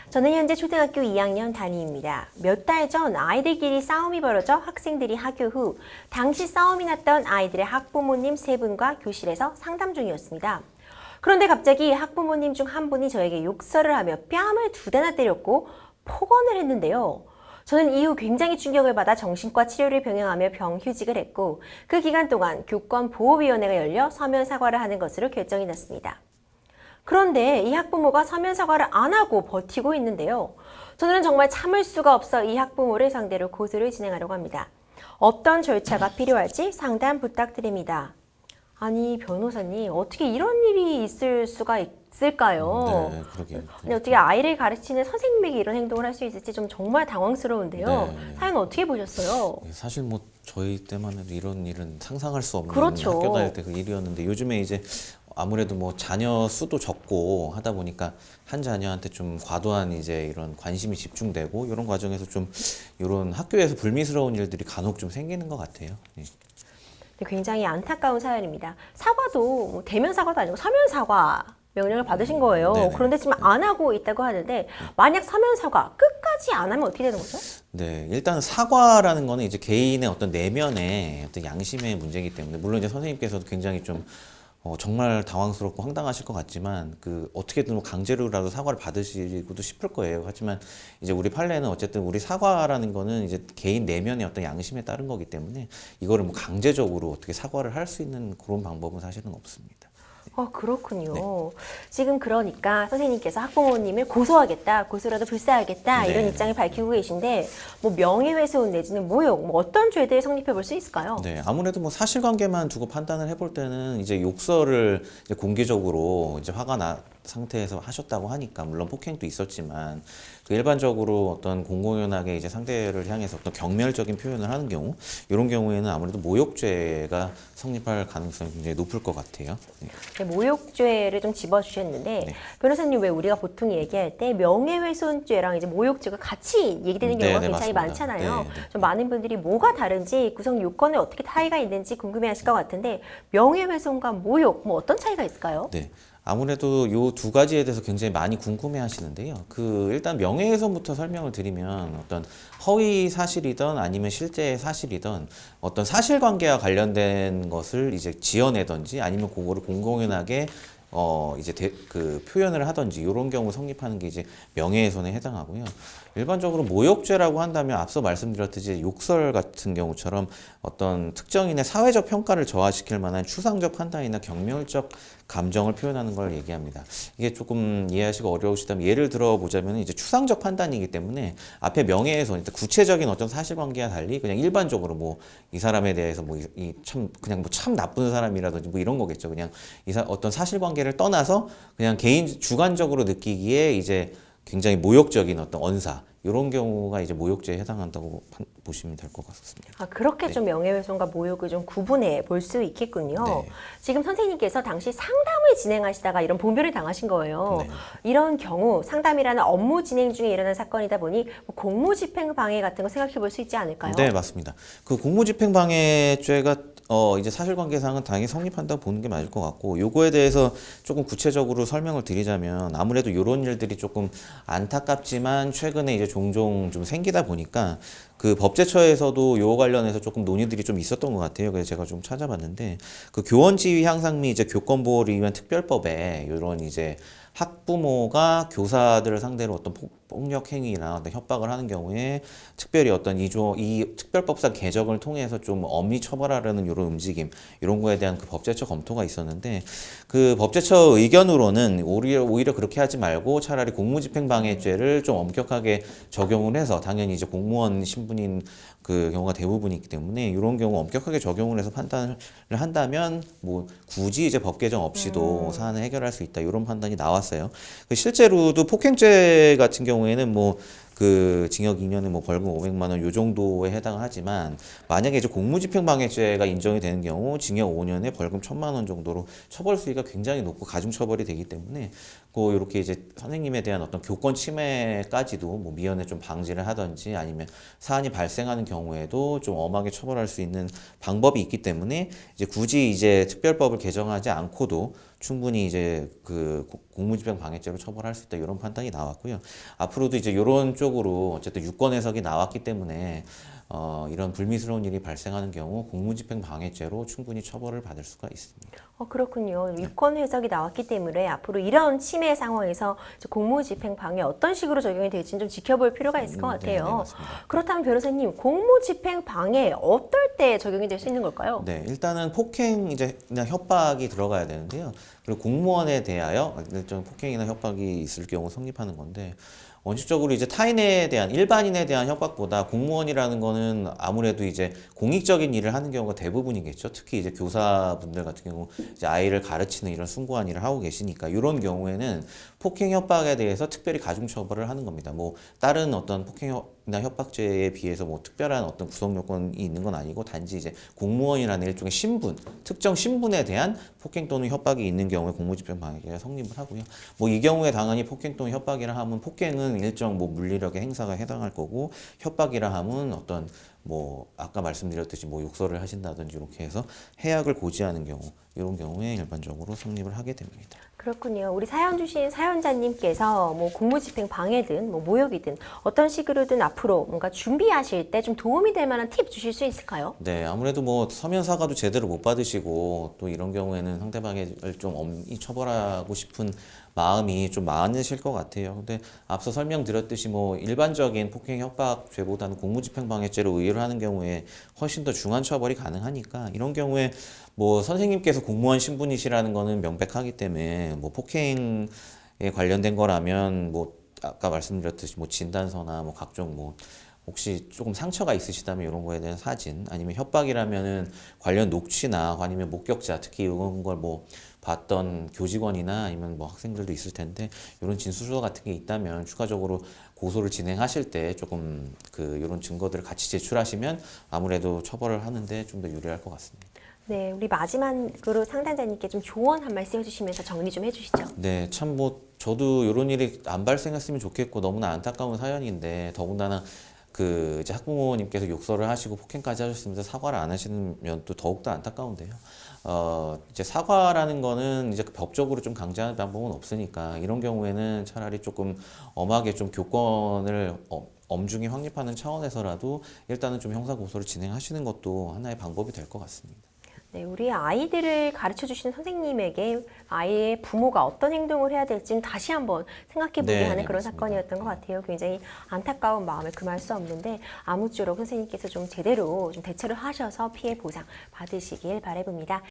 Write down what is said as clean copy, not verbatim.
저는 현재 초등학교 2학년 담임입니다. 몇 달 전 아이들끼리 싸움이 벌어져 학생들이 하교 후 당시 싸움이 났던 아이들의 학부모님 3분과 교실에서 상담 중이었습니다. 그런데 갑자기 학부모님 중 한 분이 저에게 욕설을 하며 뺨을 2대나 때렸고 폭언을 했는데요. 저는 이후 굉장히 충격을 받아 정신과 치료를 병행하며 병휴직을 했고 그 기간 동안 교권보호위원회가 열려 서면 사과를 하는 것으로 결정이 났습니다. 그런데 이 학부모가 서면 사과를 안 하고 버티고 있는데요. 저는 정말 참을 수가 없어 이 학부모를 상대로 고소를 진행하려고 합니다. 어떤 절차가 필요할지 상담 부탁드립니다. 아니 변호사님 어떻게 이런 일이 있을 수가 있을까요? 네, 그러게요. 근데 어떻게 아이를 가르치는 선생님에게 이런 행동을 할 수 있을지 좀 정말 당황스러운데요. 네. 사연 어떻게 보셨어요? 사실 뭐 저희 때만 해도 이런 일은 상상할 수 없는 그렇죠. 학교 다닐 때 그 일이었는데 요즘에 이제 아무래도 뭐 자녀 수도 적고 하다 보니까 한 자녀한테 좀 과도한 이제 이런 관심이 집중되고 이런 과정에서 좀 이런 학교에서 불미스러운 일들이 간혹 좀 생기는 것 같아요. 예. 굉장히 안타까운 사연입니다. 사과도 뭐 대면 사과도 아니고 서면 사과 명령을 받으신 거예요. 네네. 그런데 지금 안 하고 있다고 하는데 만약 서면 사과 끝까지 안 하면 어떻게 되는 거죠? 네, 일단 사과라는 거는 이제 개인의 어떤 내면의 어떤 양심의 문제이기 때문에 물론 이제 선생님께서도 굉장히 좀 정말 당황스럽고 황당하실 것 같지만 그 어떻게든 뭐 강제로라도 사과를 받으시고도 싶을 거예요. 하지만 이제 우리 판례는 어쨌든 우리 사과라는 거는 이제 개인 내면의 어떤 양심에 따른 거기 때문에 이거를 뭐 강제적으로 어떻게 사과를 할 수 있는 그런 방법은 사실은 없습니다. 그렇군요. 네. 지금 그러니까 선생님께서 학부모님을 고소하겠다, 고소라도 불사하겠다 네. 이런 입장을 밝히고 계신데 뭐 명예훼손 내지는 모욕, 뭐 어떤 죄들 성립해 볼 수 있을까요? 네, 아무래도 뭐 사실관계만 두고 판단을 해볼 때는 이제 욕설을 이제 공개적으로 이제 화가 나 상태에서 하셨다고 하니까 물론 폭행도 있었지만 그 일반적으로 어떤 공공연하게 이제 상대를 향해서 어떤 경멸적인 표현을 하는 경우 이런 경우에는 아무래도 모욕죄가 성립할 가능성이 굉장히 높을 것 같아요. 네. 네, 모욕죄를 좀 집어주셨는데 네. 변호사님 왜 우리가 보통 얘기할 때 명예훼손죄랑 이제 모욕죄가 같이 얘기되는 경우가 네, 굉장히 맞습니다. 많잖아요. 네, 네. 좀 많은 분들이 뭐가 다른지 구성 요건에 어떻게 차이가 있는지 궁금해하실 것 같은데 명예훼손과 모욕 뭐 어떤 차이가 있을까요? 네. 아무래도 요 두 가지에 대해서 굉장히 많이 궁금해 하시는데요. 그 일단 명예훼손부터 설명을 드리면 어떤 허위 사실이든 아니면 실제 사실이든 어떤 사실관계와 관련된 것을 이제 지어내든지 아니면 그거를 공공연하게 이제 그 표현을 하든지 이런 경우 성립하는 게 이제 명예훼손에 해당하고요. 일반적으로 모욕죄라고 한다면 앞서 말씀드렸듯이 욕설 같은 경우처럼 어떤 특정인의 사회적 평가를 저하시킬 만한 추상적 판단이나 경멸적 감정을 표현하는 걸 얘기합니다. 이게 조금 이해하시기 어려우시다면 예를 들어 보자면 이제 추상적 판단이기 때문에 앞에 명예훼손, 구체적인 어떤 사실관계와 달리 그냥 일반적으로 뭐 이 사람에 대해서 뭐 이 참 그냥 뭐 참 나쁜 사람이라든지 뭐 이런 거겠죠. 그냥 어떤 사실관계를 떠나서 그냥 개인 주관적으로 느끼기에 이제 굉장히 모욕적인 어떤 언사 이런 경우가 이제 모욕죄에 해당한다고 보시면 될 것 같습니다. 그렇게 네. 좀 명예훼손과 모욕을 좀 구분해 볼 수 있겠군요. 네. 지금 선생님께서 당시 상담을 진행하시다가 이런 봉변을 당하신 거예요. 네. 이런 경우 상담이라는 업무 진행 중에 일어난 사건이다 보니 뭐 공무집행 방해 같은 거 생각해 볼 수 있지 않을까요? 네, 맞습니다. 그 공무집행방해죄가 이제 사실관계상은 당연히 성립한다고 보는 게 맞을 것 같고 요거에 대해서 조금 구체적으로 설명을 드리자면 아무래도 이런 일들이 조금 안타깝지만 최근에 이제 종종 좀 생기다 보니까 그 법제처에서도 요 관련해서 조금 논의들이 좀 있었던 것 같아요. 그래서 제가 좀 찾아봤는데 그 교원지위 향상 및 이제 교권보호를 위한 특별법에 이런 이제 학부모가 교사들을 상대로 어떤 폭력 행위나 어떤 협박을 하는 경우에 특별히 어떤 이 특별법상 개정을 통해서 좀 엄히 처벌하려는 이런 움직임 이런 거에 대한 그 법제처 검토가 있었는데 그 법제처 의견으로는 오히려 그렇게 하지 말고 차라리 공무집행방해죄를 좀 엄격하게 적용을 해서 당연히 이제 공무원 신분인 그 경우가 대부분이기 때문에 이런 경우 엄격하게 적용을 해서 판단을 한다면 뭐 굳이 이제 법 개정 없이도 사안을 해결할 수 있다 이런 판단이 나왔어요. 실제로도 폭행죄 같은 경우에는 뭐 그 징역 2년에 뭐 벌금 500만 원 요 정도에 해당하지만 만약에 이제 공무집행방해죄가 인정이 되는 경우 징역 5년에 벌금 1,000만 원 정도로 처벌 수위가 굉장히 높고 가중 처벌이 되기 때문에 그 이렇게 이제 선생님에 대한 어떤 교권 침해까지도 뭐 미연에 좀 방지를 하든지 아니면 사안이 발생하는 경우에도 좀 엄하게 처벌할 수 있는 방법이 있기 때문에 이제 굳이 이제 특별법을 개정하지 않고도 충분히 이제 그 공무집행 방해죄로 처벌할 수 있다 이런 판단이 나왔고요. 앞으로도 이제 이런 쪽으로 어쨌든 유권 해석이 나왔기 때문에 이런 불미스러운 일이 발생하는 경우 공무집행 방해죄로 충분히 처벌을 받을 수가 있습니다. 그렇군요. 유권 해석이 나왔기 때문에 앞으로 이런 침해 상황에서 이제 공무집행 방해 어떤 식으로 적용이 될지는 좀 지켜볼 필요가 있을 것 같아요. 네, 맞습니다. 그렇다면 변호사님, 공무집행 방해 어떨 때 적용이 될 수 있는 걸까요? 네, 일단은 폭행 이제 그냥 협박이 들어가야 되는데요. 그리고 공무원에 대하여 일정 폭행이나 협박이 있을 경우 성립하는 건데 원칙적으로 이제 타인에 대한 일반인에 대한 협박보다 공무원이라는 거는 아무래도 이제 공익적인 일을 하는 경우가 대부분이겠죠. 특히 이제 교사분들 같은 경우 이제 아이를 가르치는 이런 숭고한 일을 하고 계시니까 이런 경우에는 폭행 협박에 대해서 특별히 가중 처벌을 하는 겁니다. 뭐 다른 어떤 폭행이나 협박죄에 비해서 뭐 특별한 어떤 구성 요건이 있는 건 아니고 단지 이제 공무원이라는 일종의 신분, 특정 신분에 대한 폭행 또는 협박이 있는 경우에 공무집행 방해가 성립을 하고요. 뭐 이 경우에 당연히 폭행 또는 협박이라 하면 폭행은 일정 뭐 물리력의 행사가 해당할 거고 협박이라 하면 어떤 뭐 아까 말씀드렸듯이 뭐 욕설을 하신다든지 이렇게 해서 해악을 고지하는 경우 이런 경우에 일반적으로 성립을 하게 됩니다. 그렇군요. 우리 사연 주신 사연자님께서 뭐 공무집행 방해든 뭐 모욕이든 어떤 식으로든 앞으로 뭔가 준비하실 때 좀 도움이 될 만한 팁 주실 수 있을까요? 네, 아무래도 뭐 서면 사과도 제대로 못 받으시고 또 이런 경우에는 상대방을 좀 엄히 처벌하고 싶은 마음이 좀 많으실 것 같아요. 근데 앞서 설명드렸듯이 뭐 일반적인 폭행 협박죄보다는 공무집행방해죄로 의뢰를 하는 경우에 훨씬 더 중한 처벌이 가능하니까 이런 경우에 뭐 선생님께서 공무원 신분이시라는 거는 명백하기 때문에 뭐 폭행에 관련된 거라면 뭐 아까 말씀드렸듯이 뭐 진단서나 뭐 각종 뭐 혹시 조금 상처가 있으시다면 이런 거에 대한 사진 아니면 협박이라면은 관련 녹취나 아니면 목격자 특히 이런 걸 뭐 봤던 교직원이나 아니면 뭐 학생들도 있을 텐데 이런 진술서 같은 게 있다면 추가적으로 고소를 진행하실 때 조금 그 이런 증거들을 같이 제출하시면 아무래도 처벌을 하는데 좀 더 유리할 것 같습니다. 네, 우리 마지막으로 상담자님께 좀 조언 한 말씀 해주시면서 정리 좀 해주시죠. 네, 참 뭐 저도 이런 일이 안 발생했으면 좋겠고 너무나 안타까운 사연인데 더군다나 그 이제 학부모님께서 욕설을 하시고 폭행까지 하셨으면서 사과를 안 하시면 또 더욱더 안타까운데요. 이제 사과라는 거는 이제 법적으로 좀 강제하는 방법은 없으니까 이런 경우에는 차라리 조금 엄하게 좀 교권을 엄중히 확립하는 차원에서라도 일단은 좀 형사 고소를 진행하시는 것도 하나의 방법이 될 것 같습니다. 네, 우리 아이들을 가르쳐 주시는 선생님에게 아이의 부모가 어떤 행동을 해야 될지는 다시 한번 생각해 보게 하는 그런 맞습니다. 사건이었던 것 같아요. 굉장히 안타까운 마음을 금할 수 없는데 아무쪼록 선생님께서 좀 제대로 좀 대처를 하셔서 피해 보상 받으시길 바라봅니다.